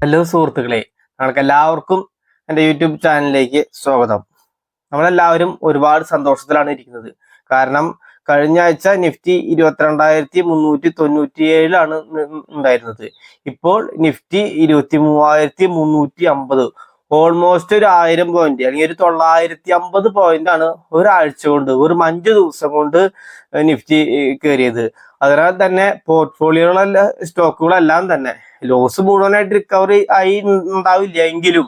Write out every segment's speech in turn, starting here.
Hello സുഹൃത്തുക്കളെ, നിങ്ങൾക്ക് എല്ലാവർക്കും എൻ്റെ യൂട്യൂബ് ചാനലിലേക്ക് സ്വാഗതം. നമ്മളെല്ലാവരും ഒരുപാട് സന്തോഷത്തിലാണ് ഇരിക്കുന്നത്. കാരണം കഴിഞ്ഞ ആഴ്ച നിഫ്റ്റി 22,397 ഉണ്ടായിരുന്നത്. ഇപ്പോൾ നിഫ്റ്റി 23,350, ഓൾമോസ്റ്റ് ഒരു 1000 പോയിന്റ് അല്ലെങ്കിൽ ഒരു 950 പോയിന്റ് ആണ് ഒരാഴ്ച കൊണ്ട്, ഒരു 5 ദിവസം കൊണ്ട് നിഫ്റ്റി കയറിയത്. അതിനാൽ തന്നെ സ്റ്റോക്കുകളെല്ലാം തന്നെ ലോസ് മുഴുവനായിട്ട് റിക്കവറി ആയി ഉണ്ടാവില്ല എങ്കിലും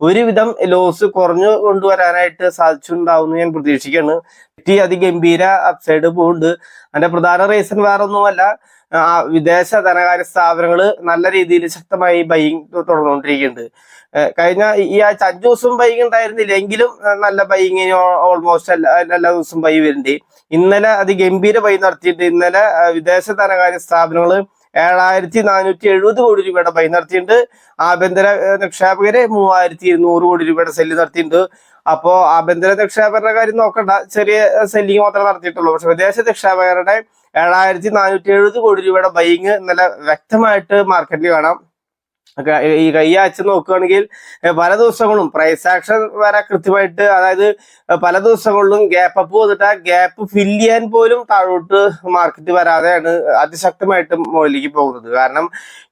ഒരുവിധം ലോസ് കുറഞ്ഞു കൊണ്ടുവരാനായിട്ട് സാധിച്ചിട്ടുണ്ടാവുമെന്ന് ഞാൻ പ്രതീക്ഷിക്കുകയാണ്. നിഫ്റ്റി അതിഗംഭീര അപ്സൈഡ് പോകുന്നുണ്ട്. അതിന്റെ പ്രധാന റീസൺ വേറെ ഒന്നുമല്ല, വിദേശ ധനകാര്യ സ്ഥാപനങ്ങൾ നല്ല രീതിയിൽ ശക്തമായി ബൈയിങ് തുടർന്നുകൊണ്ടിരിക്കുന്നുണ്ട്. കഴിഞ്ഞ ഈ ആഴ്ച 5 ദിവസം ബൈയിങ് ഉണ്ടായിരുന്നില്ല എങ്കിലും നല്ല ബൈയിങ്ങിന് ഓൾമോസ്റ്റ് എല്ലാ ദിവസവും ബൈ വരുന്നുണ്ട്. ഇന്നലെ അതിഗംഭീര ബൈ നടത്തിയിട്ട് ഇന്നലെ വിദേശ ധനകാര്യ സ്ഥാപനങ്ങൾ 7,470 കോടി രൂപയുടെ ബൈ നടത്തിയിട്ടുണ്ട്. ആഭ്യന്തര നിക്ഷേപകര് 3,200 കോടി രൂപയുടെ സെല്ല് നടത്തിയിട്ടുണ്ട്. അപ്പോ ആഭ്യന്തര നിക്ഷേപകരുടെ കാര്യം നോക്കണ്ട, ചെറിയ സെല്ലിങ് മാത്രമേ നടത്തിയിട്ടുള്ളൂ. പക്ഷെ വിദേശ നിക്ഷേപകരുടെ 7,470 കോടി രൂപയുടെ ബൈയിങ് ഇന്നലെ വ്യക്തമായിട്ട് മാർക്കറ്റിൽ കാണാം. ഈ ആഴ്ച നോക്കുകയാണെങ്കിൽ പല ദിവസങ്ങളും പ്രൈസ് ആക്ഷൻ വരെ കൃത്യമായിട്ട്, അതായത് പല ദിവസങ്ങളിലും ഗ്യാപ്പ് അപ്പ് വന്നിട്ട് ആ ഗ്യാപ്പ് ഫില്ല് ചെയ്യാൻ പോലും താഴോട്ട് മാർക്കറ്റ് വരാതെയാണ് അതിശക്തമായിട്ട് മുകളിലേക്ക് പോകുന്നത്. കാരണം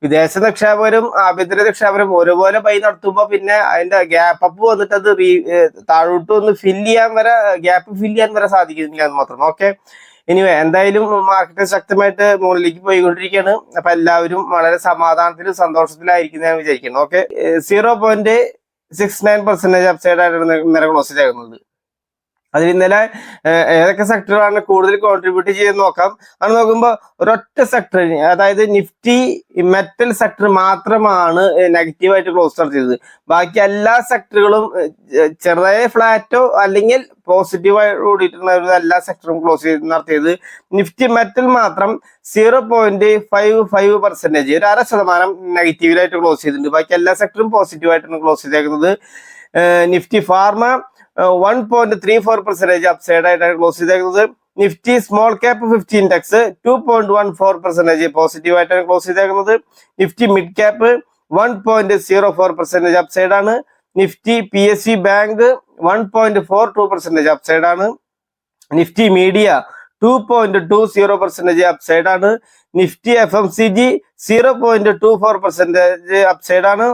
വിദേശ നിക്ഷേപകരും ആഭ്യന്തര നിക്ഷേപകരും ഒരുപോലെ ബൈ നടത്തുമ്പോൾ പിന്നെ അതിന്റെ ഗ്യാപ്പ് അപ്പ് വന്നിട്ട് അത് താഴോട്ട് ഒന്ന് ഫില്ല് ചെയ്യാൻ വരെ, ഗ്യാപ്പ് ഫില്ല് ചെയ്യാൻ വരെ സാധിക്കുന്നില്ല എന്ന് മാത്രം. ഓക്കെ, ഇനി എന്തായാലും മാർക്കറ്റ് ശക്തമായിട്ട് മുകളിലേക്ക് പോയിക്കൊണ്ടിരിക്കുകയാണ്. അപ്പൊ എല്ലാവരും വളരെ സമാധാനത്തിലും സന്തോഷത്തിലായിരിക്കും ഞാൻ വിചാരിക്കുന്നു. ഓക്കെ, 0.69% അപ്സൈഡ് ആയിട്ടാണ് ഇന്നലെ ക്ലോസ് ചെയ്യുന്നത്. അതിൽ ഇന്നലെ ഏതൊക്കെ സെക്ടറാണ് കൂടുതൽ കോൺട്രിബ്യൂട്ട് ചെയ്ത് നോക്കാം. അത് നോക്കുമ്പോൾ ഒരൊറ്റ സെക്ടർ, അതായത് നിഫ്റ്റി മെറ്റൽ സെക്ടർ മാത്രമാണ് നെഗറ്റീവായിട്ട് ക്ലോസ് നടത്തിയത്. ബാക്കി എല്ലാ സെക്ടറുകളും ചെറുതായ ഫ്ലാറ്റോ അല്ലെങ്കിൽ പോസിറ്റീവായി കൂടിയിട്ടുള്ള എല്ലാ സെക്ടറും ക്ലോസ് നടത്തിയത്. നിഫ്റ്റി മെറ്റൽ മാത്രം 0.55%, ഒരു 0.5% നെഗറ്റീവിലായിട്ട് ക്ലോസ് ചെയ്തിട്ടുണ്ട്. ബാക്കി എല്ലാ സെക്ടറും പോസിറ്റീവായിട്ടാണ് ക്ലോസ് ചെയ്തേക്കുന്നത്. നിഫ്റ്റി ഫാർമ 1.34% അപ്സൈഡ് ആയിട്ടാണ് ക്ലോസ് ചെയ്തേക്കുന്നത്. Nifty small cap 50 index 2.14% positive ആയിട്ടാണ് ക്ലോസ് ചെയ്തേക്കുന്നത്. നിഫ്റ്റി മിഡ് ക്യാപ്പ് 1.04% അപ്സൈഡ് ആണ്. നിഫ്റ്റി PSU ബാങ്ക് 1.42% അപ്സൈഡ് ആണ്. നിഫ്റ്റി മീഡിയ 2.20% അപ്സൈഡ് ആണ്. നിഫ്റ്റി FMCG 0.24% അപ്സൈഡ് ആണ്.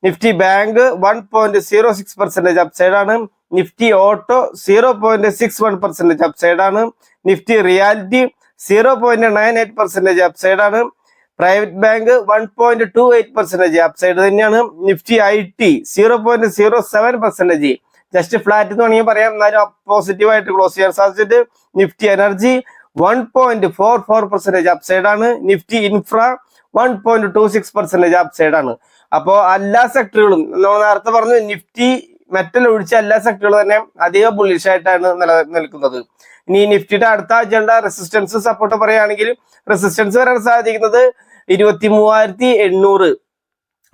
നിഫ്റ്റി ബാങ്ക് 1.06% അപ്സൈഡ് ആണ്. നിഫ്റ്റി ഓട്ടോ 0.61% അപ്സൈഡ് ആണ്. നിഫ്റ്റി റിയാലിറ്റി 0.98% അപ്സൈഡ് ആണ്. പ്രൈവറ്റ് ബാങ്ക് 1.28% അപ്സൈഡ് തന്നെയാണ്. നിഫ്റ്റി IT 0.07%, ജസ്റ്റ് ഫ്ലാറ്റ് എന്ന് വേണമെങ്കിൽ പറയാം, എന്നാലും പോസിറ്റീവ് ആയിട്ട് ക്ലോസ് ചെയ്യാൻ സാധിച്ചിട്ട്. നിഫ്റ്റി എനർജി 1.44% അപ്സൈഡ് ആണ്. നിഫ്റ്റി ഇൻഫ്ര 1.26% അപ്സൈഡ് ആണ്. അപ്പോ എല്ലാ സെക്ടറുകളും നേരത്തെ പറഞ്ഞു, നിഫ്റ്റി മെറ്റൽ ഒഴിച്ച എല്ലാ സെക്ടറുകളും തന്നെ അധികം ബുള്ളിഷ് ആയിട്ടാണ് നിലനിൽക്കുന്നത്. ഇനി നിഫ്റ്റിയുടെ അടുത്ത ആഴ്ചയുടെ റെസിസ്റ്റൻസ് സപ്പോർട്ട് പറയുകയാണെങ്കിൽ റെസിസ്റ്റൻസ് വരാൻ സാധിക്കുന്നത് 23,800,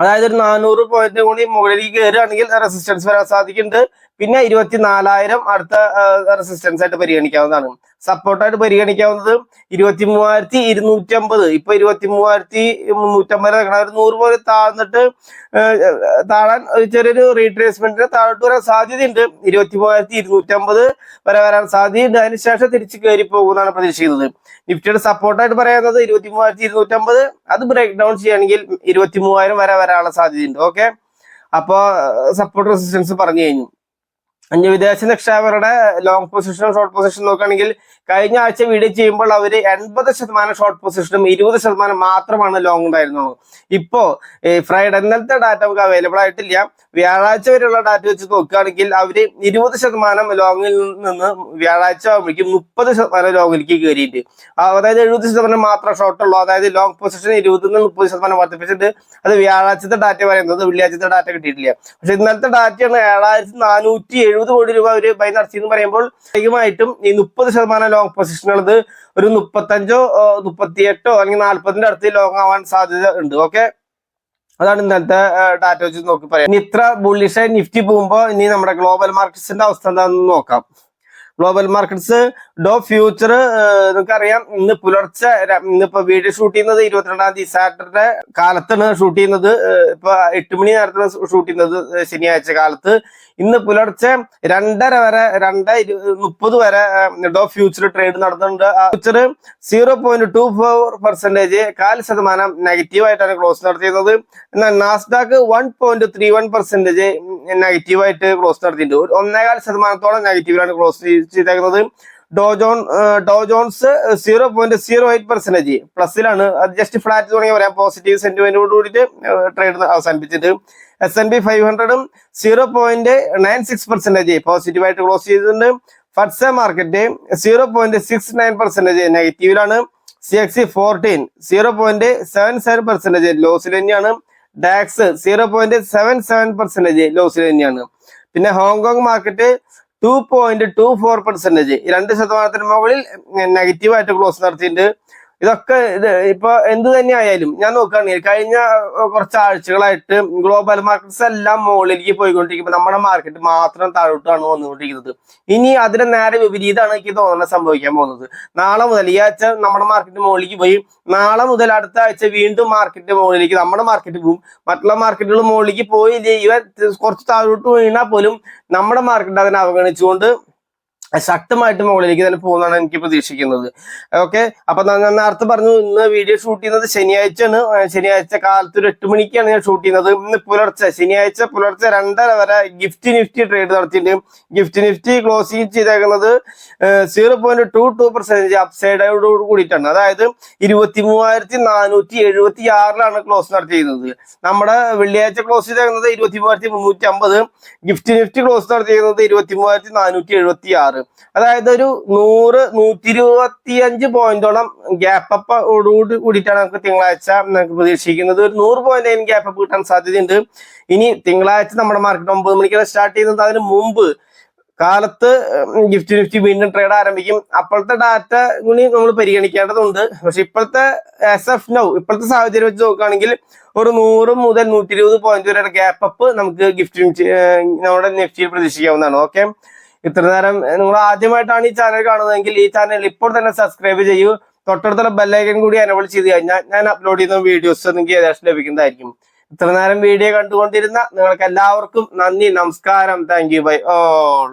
അതായത് ഒരു 400 പോയിന്റ് കൂടി മുകളിലേക്ക് കയറുകയാണെങ്കിൽ റെസിസ്റ്റൻസ് വരാൻ സാധിക്കുന്നുണ്ട്. പിന്നെ 24,000 അടുത്ത റെസിസ്റ്റൻസ് ആയിട്ട് പരിഗണിക്കാവുന്നതാണ്. സപ്പോർട്ടായിട്ട് പരിഗണിക്കാവുന്നത് 23,250, ഇപ്പൊ 23,350 ഒരു 100 പോലെ താഴ്ന്നിട്ട് താഴാൻ ചെറിയൊരു റീട്രേസ്മെന്റിന് താഴോട്ട് വരാൻ സാധ്യതയുണ്ട്. 23,250 വരെ വരാൻ സാധ്യതയുണ്ട്. അതിനുശേഷം തിരിച്ച് കയറി പോകുന്നതാണ് പ്രതീക്ഷിക്കുന്നത്. നിഫ്റ്റിയുടെ സപ്പോർട്ടായിട്ട് പറയുന്നത് 23,250, അത് ബ്രേക്ക് ഡൗൺ ചെയ്യുകയാണെങ്കിൽ 23,000 വരെ വരാനുള്ള സാധ്യതയുണ്ട്. ഓക്കെ, അപ്പോ സപ്പോർട്ട് റെസിസ്റ്റൻസ് പറഞ്ഞു കഴിഞ്ഞു. വിദേശ നിക്ഷേപകരുടെ ലോങ് പൊസിഷനും ഷോർട്ട് പൊസിഷൻ നോക്കുകയാണെങ്കിൽ കഴിഞ്ഞ ആഴ്ച വീഡിയോ ചെയ്യുമ്പോൾ അവര് 80% ഷോർട്ട് പൊസിഷനും 20% മാത്രമാണ് ലോങ് ഉണ്ടായിരുന്നുള്ളൂ. ഇപ്പോ ഫ്രൈഡേ ഇന്നലത്തെ ഡാറ്റ നമുക്ക് അവൈലബിൾ ആയിട്ടില്ല. വ്യാഴാഴ്ച വരെയുള്ള ഡാറ്റ വെച്ച് നോക്കുകയാണെങ്കിൽ അവര് 20% ലോങ്ങിൽ നിന്ന് വ്യാഴാഴ്ച ആകുമ്പോഴേക്കും 30% ലോങ്ങിലേക്ക് കയറിയിട്ട്, അതായത് 70% മാത്രം ഷോർട്ട് ഉള്ളൂ. അതായത് ലോങ് പൊസിഷൻ 20 നിന്ന് 30% വർദ്ധിപ്പിച്ചിട്ട്. അത് വ്യാഴാഴ്ചത്തെ ഡാറ്റ പറയുന്നത്, വെള്ളിയാഴ്ചത്തെ ഡാറ്റ കിട്ടിയിട്ടില്ല. പക്ഷെ ഇന്നലത്തെ ഡാറ്റയാണ് 7,470 കോടി രൂപ ഒരു ബൈ നടത്തി എന്ന് പറയുമ്പോൾ അധികമായിട്ടും ഈ 30% ലോങ് പൊസിഷനുള്ളത് ഒരു 35, 38 അല്ലെങ്കിൽ 40 അടുത്ത് ലോങ് ആവാൻ സാധ്യത ഉണ്ട്. ഓക്കെ, അതാണ് ഇന്നത്തെ ഡാറ്റ വെച്ച് നോക്കി പറയാം. ഇനി ഇത്ര ബുള്ളിഷായി നിഫ്റ്റി പോകുമ്പോൾ ഇനി നമ്മുടെ ഗ്ലോബൽ മാർക്കറ്റ്സിന്റെ അവസ്ഥ എന്താണെന്ന് നോക്കാം. ഗ്ലോബൽ മാർക്കറ്റ്സ് ഡോ ഫ്യൂച്ചർ നിങ്ങൾക്കറിയാം ഇന്ന് പുലർച്ചെ ഇന്നിപ്പോ വീഡിയോ ഷൂട്ട് ചെയ്യുന്നത് 22-ാം തീയതി സാറ്റർഡേ കാലത്താണ് ഷൂട്ട് ചെയ്യുന്നത്. ഇപ്പൊ 8 മണി നേരത്താണ് ഷൂട്ട് ചെയ്യുന്നത് ശനിയാഴ്ച കാലത്ത്. ഇന്ന് പുലർച്ചെ 2:30 വരെ 2:30 വരെ ഡോ ഫ്യൂച്ചർ ട്രേഡ് നടന്നിട്ടുണ്ട്. ഫ്യൂച്ചർ 0.24%, 0.25% നെഗറ്റീവായിട്ടാണ് ക്ലോസ് നടത്തിയിരുന്നത്. എന്നാൽ നാസ്ഡാക്ക് 1.31% നെഗറ്റീവായിട്ട് ക്ലോസ് നടത്തിയിട്ടുണ്ട്. 1.25% നെഗറ്റീവിലാണ് ക്ലോസ് ചെയ്തേക്കുന്നത്. ഡോ ജോൺസ് 0.08% പ്ലസിലാണ്. അത് ജസ്റ്റ് ഫ്ലാറ്റ് തുടങ്ങി പറയാം. പോസിറ്റീവ് സെന്റിമെന്റോട് കൂടിയിട്ട് ട്രേഡ് അവസാനിപ്പിച്ചിട്ട് S&P 500 0.96% പോസിറ്റീവായിട്ട് ക്ലോസ് ചെയ്തിട്ടുണ്ട്. ഫഡ്സ മാർക്കറ്റ് 0.69% നെഗറ്റീവിലാണ്. CXE 14 0.77% ലോസിൽ തന്നെയാണ്. ഡാക്സ് 0.77% ലോസിൽ തന്നെയാണ്. പിന്നെ ഹോങ്കോങ് മാർക്കറ്റ് 2.24%, 2% മുകളിൽ നെഗറ്റീവായിട്ട് ക്ലോസ് നടത്തിയിട്ടുണ്ട്. ഇതൊക്കെ ഇപ്പൊ എന്ത് തന്നെ ആയാലും ഞാൻ നോക്കുകയാണെങ്കിൽ കഴിഞ്ഞ കുറച്ച് ആഴ്ചകളായിട്ട് ഗ്ലോബൽ മാർക്കറ്റ്സ് എല്ലാം മുകളിലേക്ക് പോയിക്കൊണ്ടിരിക്കുമ്പോൾ നമ്മുടെ മാർക്കറ്റ് മാത്രം താഴോട്ടാണ് വന്നുകൊണ്ടിരിക്കുന്നത്. ഇനി അതിന് നേരെ വിപരീതമാണ് എനിക്ക് തോന്നുന്നത് സംഭവിക്കാൻ പോകുന്നത്. നാളെ മുതൽ ഈ ആഴ്ച നമ്മുടെ മാർക്കറ്റ് മുകളിലേക്ക് പോയി, നാളെ മുതൽ അടുത്ത ആഴ്ച വീണ്ടും മാർക്കറ്റ് മുകളിലേക്ക് നമ്മുടെ മാർക്കറ്റ് പോകും. മറ്റുള്ള മാർക്കറ്റുകൾ മുകളിലേക്ക് പോയില്ലേ, ഇവ കുറച്ച് താഴോട്ട് വീണാൽ പോലും നമ്മുടെ മാർക്കറ്റ് അതിനെ അവഗണിച്ചുകൊണ്ട് ശക്തമായിട്ട് മുകളിലേക്ക് തന്നെ പോകുന്നതാണ് എനിക്ക് പ്രതീക്ഷിക്കുന്നത്. ഓക്കെ, അപ്പൊ ഞാൻ നേരത്തെ പറഞ്ഞു ഇന്ന് വീഡിയോ ഷൂട്ട് ചെയ്യുന്നത് ശനിയാഴ്ചയാണ്. ശനിയാഴ്ച കാലത്ത് ഒരു 8 മണിക്കാണ് ഞാൻ ഷൂട്ട് ചെയ്യുന്നത്. ഇന്ന് പുലർച്ചെ ശനിയാഴ്ച പുലർച്ചെ 2:30 വരെ ഗിഫ്റ്റ് നിഫ്റ്റി ട്രേഡ് നടത്തിയിട്ടുണ്ട്. ഗിഫ്റ്റ് നിഫ്റ്റി ക്ലോസിംഗ് ചെയ്തേക്കുന്നത് 0.22% അപ്സൈഡോട് കൂടിയിട്ടാണ്. അതായത് 23,476 ക്ലോസ് നടത്തിയിരുന്നത്. നമ്മുടെ വെള്ളിയാഴ്ച ക്ലോസ് ചെയ്തേക്കുന്നത് 23,350. ഗിഫ്റ്റ് നിഫ്റ്റി ക്ലോസ് നടത്തിയിരുന്നത് 23,476. അതായത് ഒരു 100-125 പോയിന്റോളം ഗ്യാപ്പ് അപ്പോട് കൂടിയിട്ടാണ് നമുക്ക് തിങ്കളാഴ്ച നമുക്ക് പ്രതീക്ഷിക്കുന്നത്. ഒരു 100 പോയിന്റ് ഗ്യാപ്പ് അപ്പ് കിട്ടാൻ സാധ്യതയുണ്ട്. ഇനി തിങ്കളാഴ്ച നമ്മുടെ മാർക്കറ്റ് 9 മണിക്കാണ് സ്റ്റാർട്ട് ചെയ്യുന്നത്. അതിന് മുമ്പ് കാലത്ത് ഗിഫ്റ്റ് നിഫ്റ്റി വീണ്ടും ട്രേഡ് ആരംഭിക്കും. അപ്പോഴത്തെ ഡാറ്റ കൂടി നമ്മൾ പരിഗണിക്കേണ്ടതുണ്ട്. പക്ഷെ ഇപ്പോഴത്തെ ഇപ്പോഴത്തെ സാഹചര്യം വെച്ച് നോക്കുകയാണെങ്കിൽ ഒരു 100 മുതൽ 120 പോയിന്റ് വരെ ഗ്യാപ്പ് അപ്പ് നമുക്ക് ഗിഫ്റ്റ് നമ്മുടെ നിഫ്റ്റിയിൽ പ്രതീക്ഷിക്കാവുന്നതാണ്. ഓക്കെ, ഇത്ര നേരം നിങ്ങൾ ആദ്യമായിട്ടാണ് ഈ ചാനൽ കാണുന്നതെങ്കിൽ ഈ ചാനൽ ഇപ്പോൾ തന്നെ സബ്സ്ക്രൈബ് ചെയ്യൂ. തൊട്ടടുത്തുള്ള ബെല്ലൈക്കൺ കൂടി എനേബിൾ ചെയ്ത് കഴിഞ്ഞാൽ ഞാൻ അപ്ലോഡ് ചെയ്യുന്ന വീഡിയോസ് നിങ്ങൾക്ക് ഏകദേശം ലഭിക്കുന്നതായിരിക്കും. ഇത്ര നേരം വീഡിയോ കണ്ടുകൊണ്ടിരുന്ന നിങ്ങൾക്ക് എല്ലാവർക്കും നന്ദി, നമസ്കാരം. Thank you bye all.